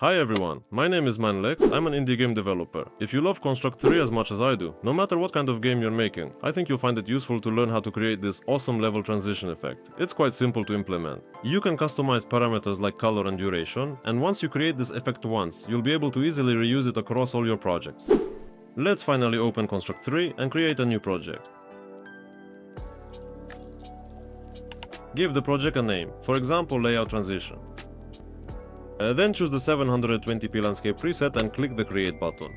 Hi everyone, my name is Mynlex, I'm an indie game developer. If you love Construct 3 as much as I do, no matter what kind of game you're making, I think you'll find it useful to learn how to create this awesome level transition effect. It's quite simple to implement. You can customize parameters like color and duration, and once you create this effect once, you'll be able to easily reuse it across all your projects. Let's finally open Construct 3 and create a new project. Give the project a name, for example layout transition. Then choose the 720p landscape preset and click the create button.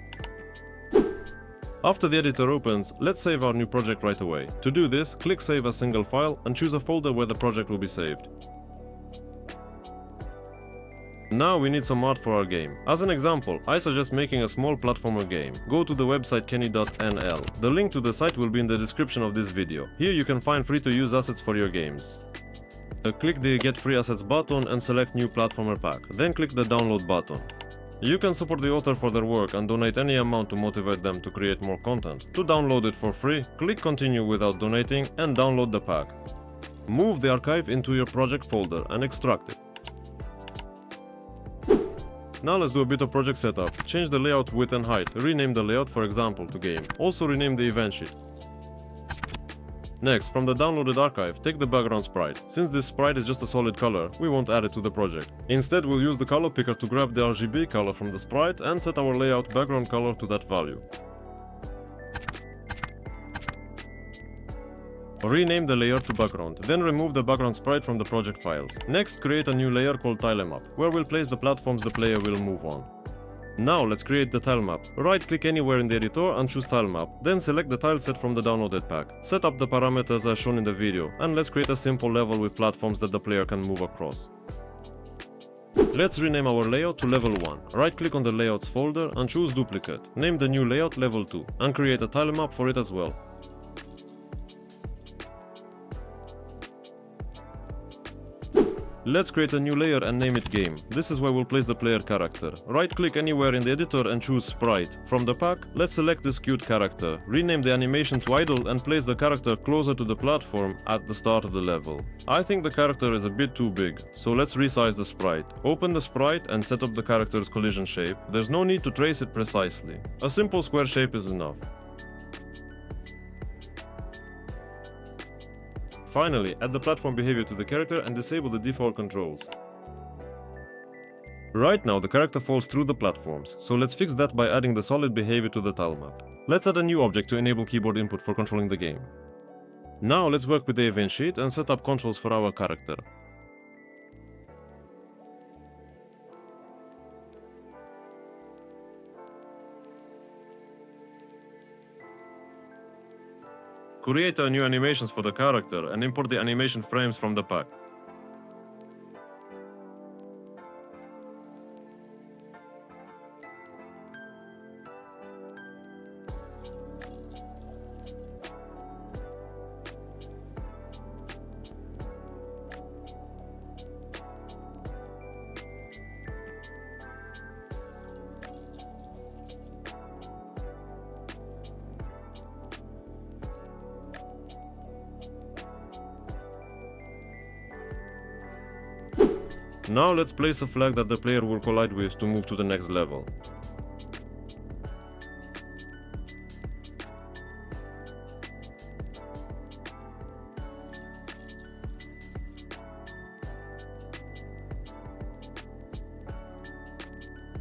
After the editor opens, let's save our new project right away. To do this, click save as single file and choose a folder where the project will be saved. Now we need some art for our game. As an example, I suggest making a small platformer game. Go to the website kenny.nl. The link to the site will be in the description of this video. Here you can find free to use assets for your games. Click the Get Free Assets button and select New Platformer Pack, then click the Download button. You can support the author for their work and donate any amount to motivate them to create more content. To download it for free, click Continue without donating and download the pack. Move the archive into your project folder and extract it. Now let's do a bit of project setup. Change the layout width and height, rename the layout for example to game. Also rename the event sheet. Next, from the downloaded archive, take the background sprite. Since this sprite is just a solid color, we won't add it to the project. Instead, we'll use the color picker to grab the RGB color from the sprite and set our layout background color to that value. Rename the layer to background, then remove the background sprite from the project files. Next, create a new layer called tilemap, where we'll place the platforms the player will move on. Now let's create the tile map. Right-click anywhere in the editor and choose tile map, then select the tile set from the downloaded pack. Set up the parameters as shown in the video, and let's create a simple level with platforms that the player can move across. Let's rename our layout to level 1. Right-click on the layouts folder and choose duplicate. Name the new layout level 2, and create a tile map for it as well. Let's create a new layer and name it game. This is where we'll place the player character. Right-click anywhere in the editor and choose sprite. From the pack, let's select this cute character. Rename the animation to idle and place the character closer to the platform at the start of the level. I think the character is a bit too big, so let's resize the sprite. Open the sprite and set up the character's collision shape. There's no need to trace it precisely. A simple square shape is enough. Finally, add the platform behavior to the character and disable the default controls. Right now the character falls through the platforms, so let's fix that by adding the solid behavior to the tile map. Let's add a new object to enable keyboard input for controlling the game. Now let's work with the event sheet and set up controls for our character. Create new animations for the character and import the animation frames from the pack. Now let's place a flag that the player will collide with to move to the next level.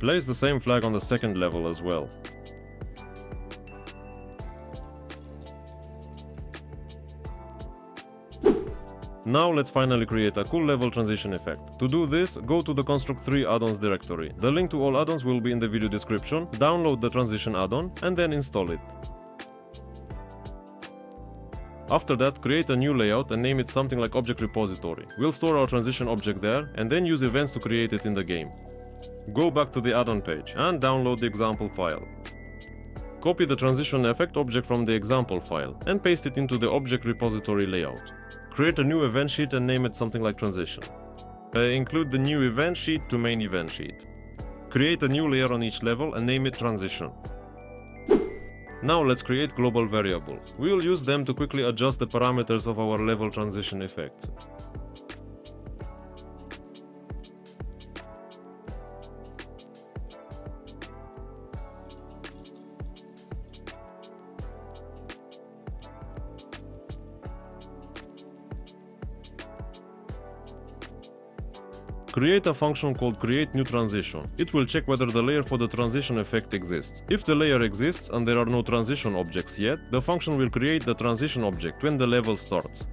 Place the same flag on the second level as well. Now let's finally create a cool level transition effect. To do this, go to the Construct 3 add-ons directory. The link to all add-ons will be in the video description. Download the transition add-on and then install it. After that, create a new layout and name it something like Object Repository. We'll store our transition object there and then use events to create it in the game. Go back to the add-on page and download the example file. Copy the transition effect object from the example file and paste it into the Object Repository layout. Create a new event sheet and name it something like transition. Include the new event sheet to main event sheet. Create a new layer on each level and name it transition. Now let's create global variables. We will use them to quickly adjust the parameters of our level transition effects. create a function called createNewTransition. It will check whether the layer for the transition effect exists. If the layer exists and there are no transition objects yet, the function will create the transition object when the level starts.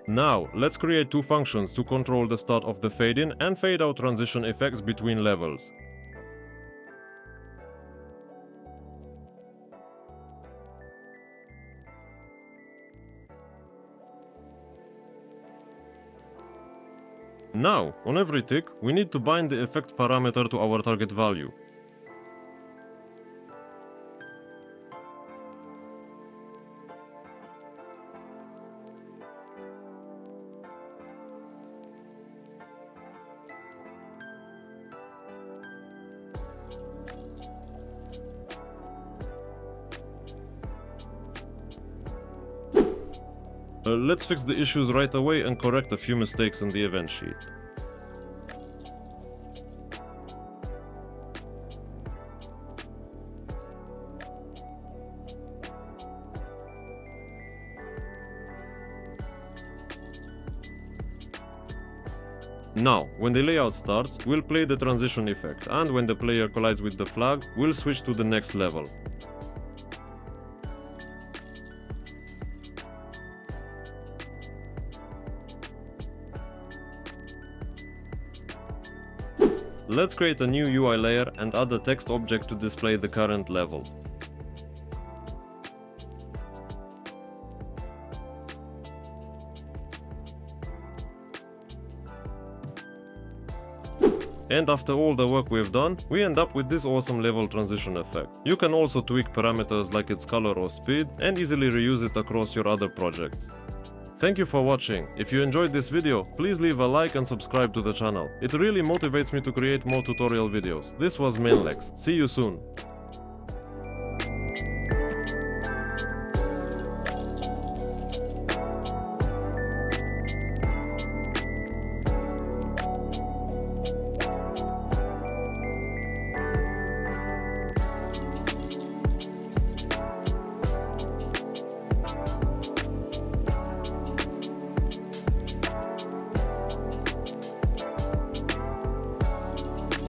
Now, let's create two functions to control the start of the fade-in and fade-out transition effects between levels. Now, on every tick, we need to bind the effect parameter to our target value. Let's fix the issues right away and correct a few mistakes in the event sheet. Now, when the layout starts, we'll play the transition effect, and when the player collides with the flag, we'll switch to the next level. Let's create a new UI layer and add a text object to display the current level. And after all the work we've done, we end up with this awesome level transition effect. You can also tweak parameters like its color or speed and easily reuse it across your other projects. Thank you for watching. If you enjoyed this video, please leave a like and subscribe to the channel. It really motivates me to create more tutorial videos. This was Mynlex. See you soon.